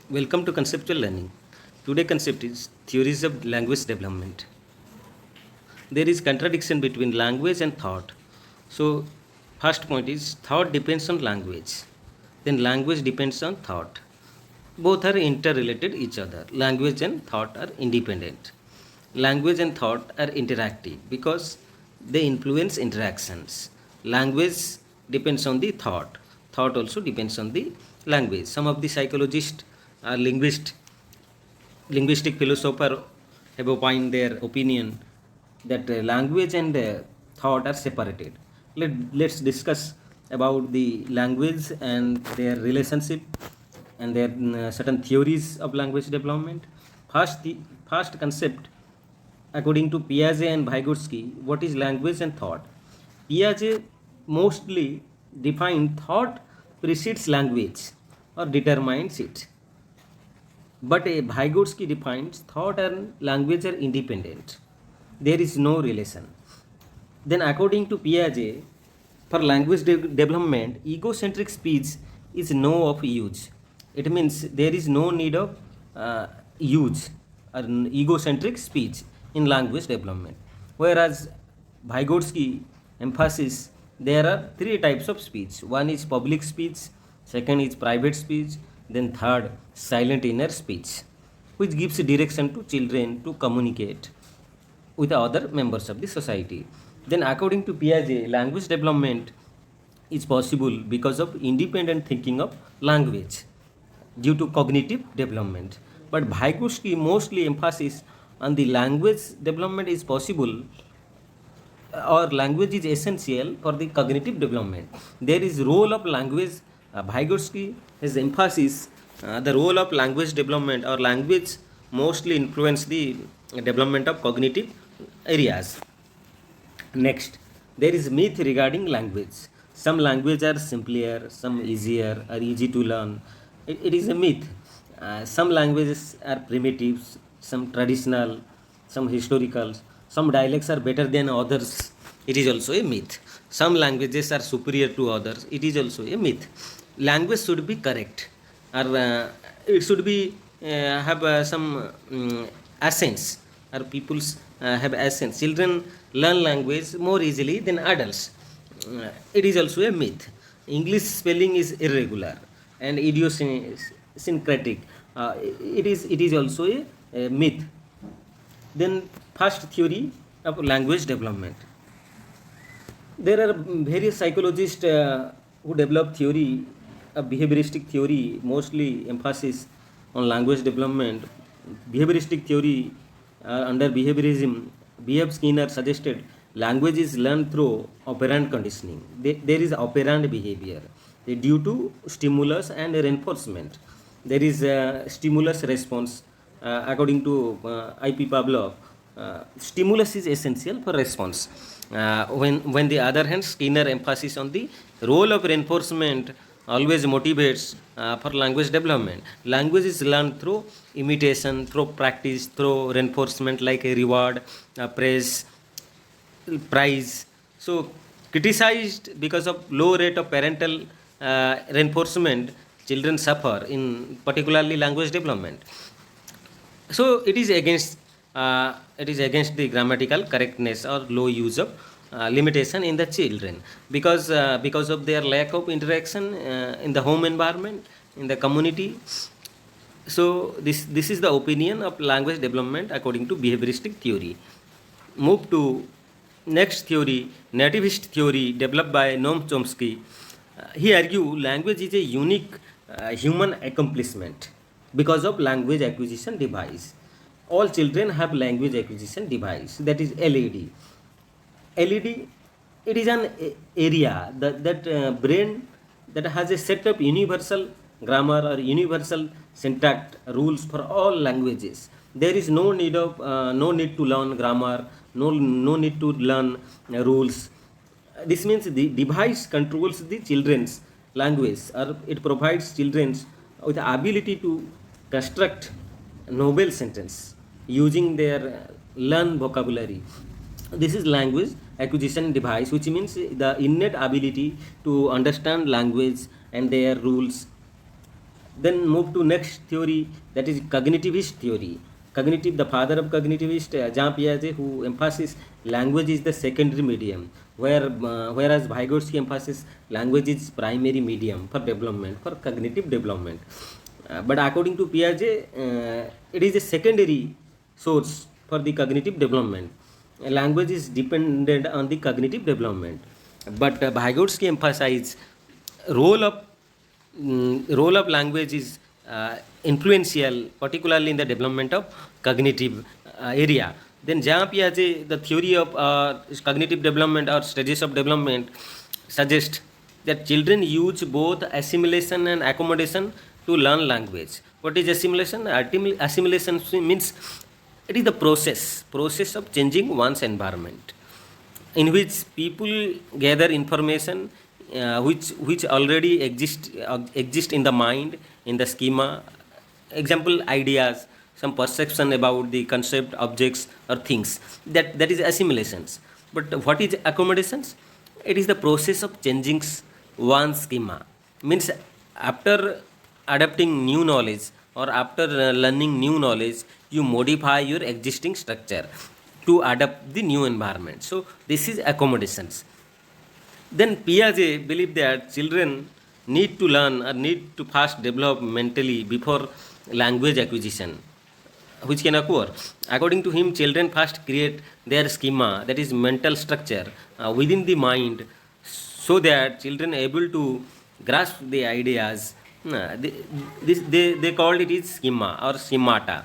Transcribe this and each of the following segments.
Welcome to Conceptual Learning. Today concept is theories of language development. There is contradiction between language and thought. So first point is thought depends on language. Then language depends on thought. Both are interrelated each other. Language and thought are independent. Language and thought are interactive because they influence interactions. Language depends on the thought. Thought also depends on the language. Some of the psychologists, linguistic philosopher have opined their opinion that language and thought are separated. Let's discuss about the language and their relationship and their certain theories of language development. First concept, according to Piaget and Vygotsky, what is language and thought? Piaget mostly defined thought precedes language or determines it. But Vygotsky defines thought and language are independent. There is no relation. Then, according to Piaget, for language development, egocentric speech is no of use. It means there is no need of use an egocentric speech in language development. Whereas Vygotsky emphasis there are three types of speech. One is public speech, second is private speech, then third silent inner speech, which gives direction to children to communicate with other members of the society. Then, according to Piaget, language development is possible because of independent thinking of language due to cognitive development. But Vygotsky mostly emphasis on the language development is possible or language is essential for the cognitive development. There is role of language. Vygotsky has emphasis the role of language development or language mostly influence the development of cognitive areas. Next, there is myth regarding language. Some language are simpler, some easier or easy to learn. It is a myth. Some languages are primitives, some traditional, some historical. Some dialects are better than others. It is also a myth. Some languages are superior to others. It is also a myth. Language should be correct, or it should be have some essence, or people's have essence. Children learn language more easily than adults. It is also a myth. English spelling is irregular and idiosyncratic. It is also a myth. Then, first theory of language development. There are various psychologists who develop theory, a behavioristic theory, mostly emphasis on language development. Behavioristic theory under behaviorism, B.F. Skinner suggested language is learned through operant conditioning. There is operant behavior due to stimulus and reinforcement. There is a stimulus response. According to I.P. Pavlov, stimulus is essential for response. When the other hand, Skinner emphasis on the role of reinforcement always motivates for language development. Language is learned through imitation, through practice, through reinforcement like a reward, praise, prize. So, criticized because of low rate of parental reinforcement, children suffer in particularly language development. So it is against the grammatical correctness or low use of limitation in the children because of their lack of interaction in the home environment, in the community. So this is the opinion of language development according to behavioristic theory. Move to next theory, nativist theory developed by Noam Chomsky. He argued language is a unique human accomplishment because of language acquisition device. All children have language acquisition device, that is LED. LED, it is an area that brain that has a set of universal grammar or universal syntax rules for all languages. There is no need to learn grammar, no need to learn rules. This means the device controls the children's language, or it provides children with the ability to construct novel sentence using their learned vocabulary. This is language acquisition device, which means the innate ability to understand language and their rules Then move to next theory, that is cognitivist theory. Cognitive, the father of cognitivist, Jean Piaget, who emphasizes language is the secondary medium, whereas Vygotsky emphasizes language is primary medium for development, for cognitive development. But according to Piaget, it is a secondary source for the cognitive development. Language is dependent on the cognitive development. But Vygotsky emphasizes role of role of language is influential, particularly in the development of cognitive area. Then Jean Piaget, the theory of cognitive development or stages of development, suggests that children use both assimilation and accommodation to learn language. What is assimilation? Assimilation means it is the process of changing one's environment, in which people gather information which already exist in the mind, in the schema. Example, ideas, some perception about the concept, objects or things. That is assimilations. But what is accommodations? It is the process of changing one schema. Means after adapting new knowledge or after learning new knowledge, you modify your existing structure to adapt the new environment. So this is accommodations. Then Piaget believed that children need to learn or need to first develop mentally before language acquisition, which can occur. According to him, children first create their schema, that is mental structure, within the mind, so that children are able to grasp the ideas. They called it is schema or schemata,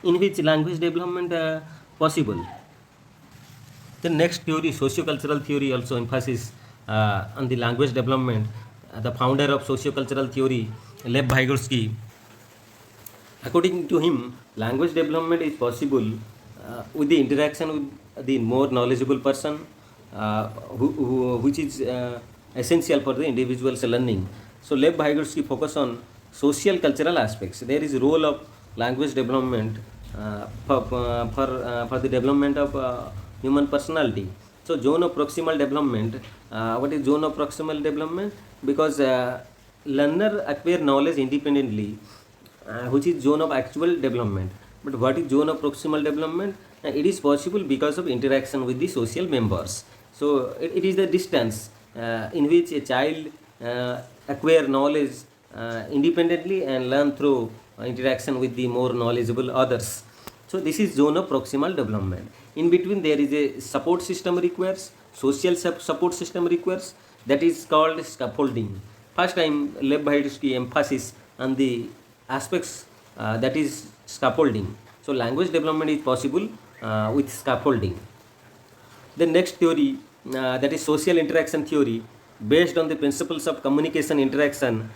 in which language development possible. The next theory, sociocultural theory, also emphasizes on the language development. The founder of sociocultural theory, Lev Vygotsky, according to him, language development is possible with the interaction with the more knowledgeable person, which is essential for the individual's learning. So Lev Vygotsky focus on social cultural aspects. There is a role of language development for the development of human personality. So zone of proximal development. What is zone of proximal development? Because learner acquire knowledge independently, which is zone of actual development. But what is zone of proximal development? It is possible because of interaction with the social members. So it is the distance in which a child acquire knowledge independently and learn through interaction with the more knowledgeable others. So this is zone of proximal development. In between there is a support system requires, social support system requires, that is called scaffolding. First time Lev Vygotsky emphasis on the aspects that is scaffolding. So language development is possible with scaffolding. The next theory, that is social interaction theory, based on the principles of communication interaction,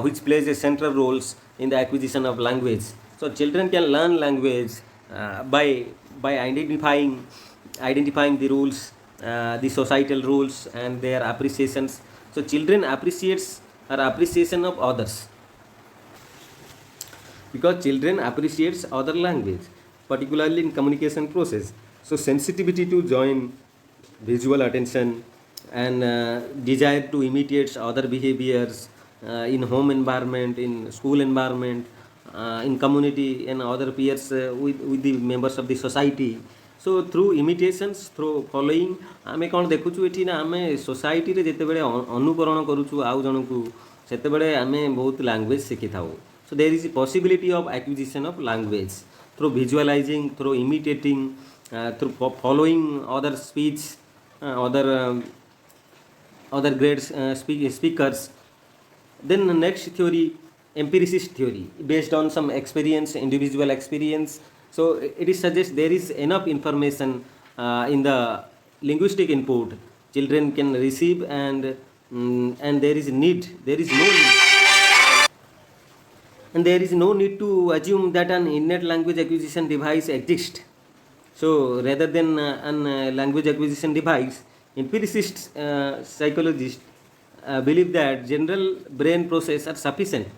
which plays a central roles in the acquisition of language. So children can learn language by identifying the rules, the societal rules and their appreciations. So children appreciates or appreciation of others, because children appreciates other language, particularly in communication process. So sensitivity to join visual attention and desire to imitate other behaviors in home environment, in school environment, in community and other peers, with the members of the society. So through imitations, through following, ଆମେ କ'ଣ ଦେଖୁଛୁ ଏଠି ନା, ଆମେ ସୋସାଇଟିରେ ଯେତେବେଳେ ଅନୁକରଣ କରୁଛୁ ଆଉ ଜଣଙ୍କୁ, ସେତେବେଳେ ଆମେ ବହୁତ ଲାଙ୍ଗୁଏଜ୍ ଶିଖିଥାଉ. So there is a possibility of acquisition of language through visualizing, through imitating, through following other speech, other great speakers. Then the next theory, empiricist theory, based on some experience, individual experience. So it is suggests there is enough information in the linguistic input children can receive, and there is no need to assume that an innate language acquisition device exists. So rather than an language acquisition device, empiricists, psychologists believe that general brain process are sufficient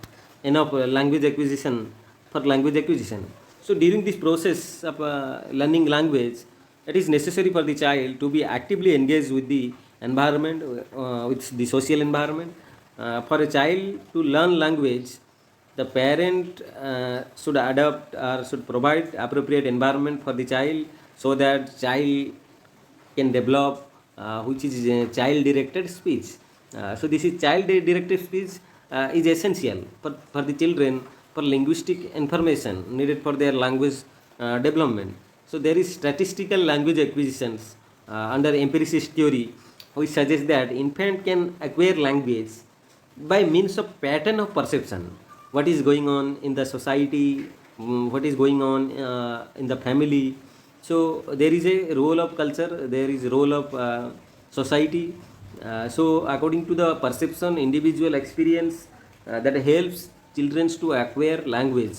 enough language acquisition for language acquisition. So during this process of learning language, it is necessary for the child to be actively engaged with the environment, with the social environment, For a child to learn language, the parent should adopt or should provide appropriate environment for the child so that child can develop which is child directed speech. So this is child directed speech is essential for the children for linguistic information needed for their language development. So there is statistical language acquisitions under empiricist theory which suggests that infant can acquire language by means of pattern of perception, what is going on in the society, what is going on in the family. So there is a role of culture, there is a role of society. So according to the perception individual experience that helps children to acquire language.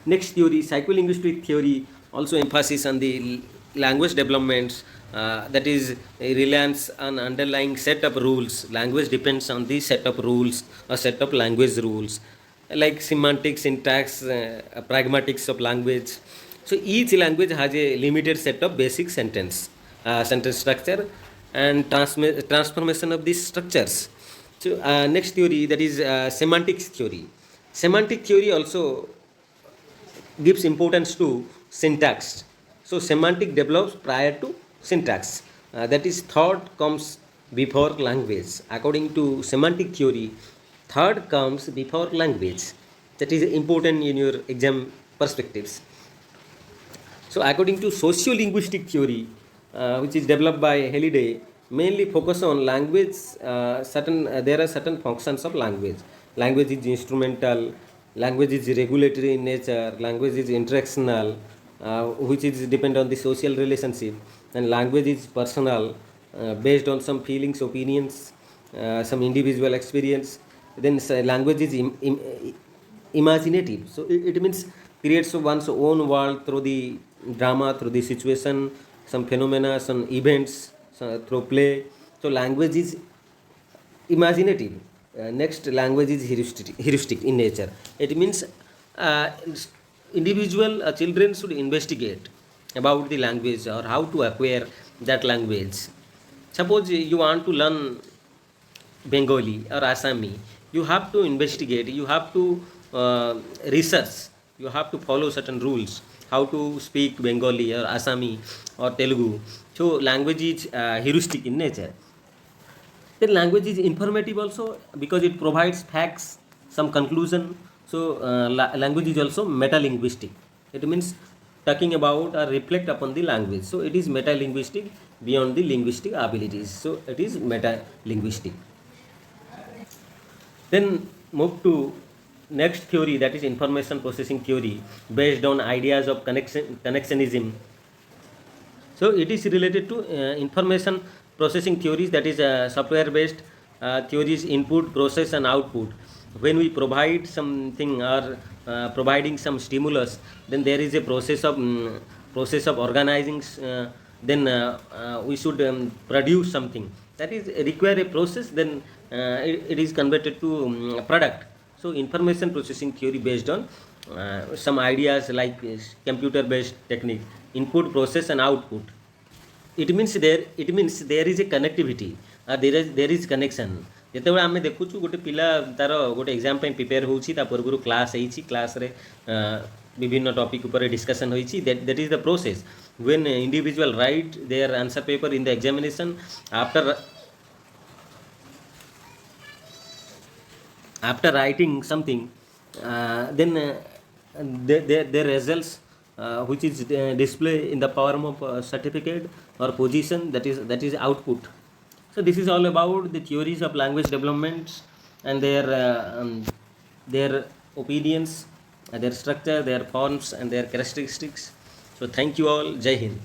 Next theory, psycholinguistic theory, also emphasis on the language developments, that is a reliance on underlying set of rules. Language depends on the set of rules or set of language rules, like semantics, syntax, pragmatics of language. So each language has a limited set of basic sentence structure and transformation of these structures. So next theory, that is semantics theory. Semantic theory also gives importance to syntax. So semantic develops prior to syntax. That is, thought comes before language. According to semantic theory, thought comes before language. That is important in your exam perspectives. So according to sociolinguistic theory, which is developed by Halliday, mainly focus on language. There are certain functions of language. Language is instrumental. Language is regulatory in nature. Language is interactional, which is depend on the social relationship. And language is personal, based on some feelings, opinions, some individual experience. Then language is imaginative. So it means creates one's own world through the drama, through the situation, some phenomena, some events, through play. So language is imaginative. Next, language is heuristic in nature. It means individual children should investigate about the language or how to acquire that language. Suppose you want to learn Bengali or Assami, you have to investigate, you have to research, you have to follow certain rules how to speak Bengali or Assami or Telugu. So language is heuristic in nature. Then language is informative also because it provides facts, some conclusion. So language is also metalinguistic. It means talking about or reflect upon the language. So it is metalinguistic beyond the linguistic abilities. So it is metalinguistic. Then move to next theory, that is information processing theory based on ideas of connectionism. So it is related to information processing theories, that is software based theories, input, process and output. When we provide something or providing some stimulus, then there is a process of organizing, then we should produce something that is require a process, then it is converted to product. So information processing theory based on some ideas like computer based technique, input, process and output. It means there is a connectivity, there is connection. ଯେତେବେଳେ ଆମେ ଦେଖୁଛୁ ଗୋଟେ ପିଲା ତାର ଗୋଟେ exam ପାଇଁ prepare ହେଉଛି, ତା ପୂର୍ବରୁ କ୍ଲାସ୍ ହେଇଛି, କ୍ଲାସ୍ରେ ବିଭିନ୍ନ ଟପିକ୍ ଉପରେ ଡିସ୍କସନ୍ ହୋଇଛି, that is the process when individual write their answer paper in the examination. After writing something, then their results, which is display in the form of certificate or position, that is output. So this is all about the theories of language development and their opinions, their structure, their forms and their characteristics. So thank you all. Jai Hind.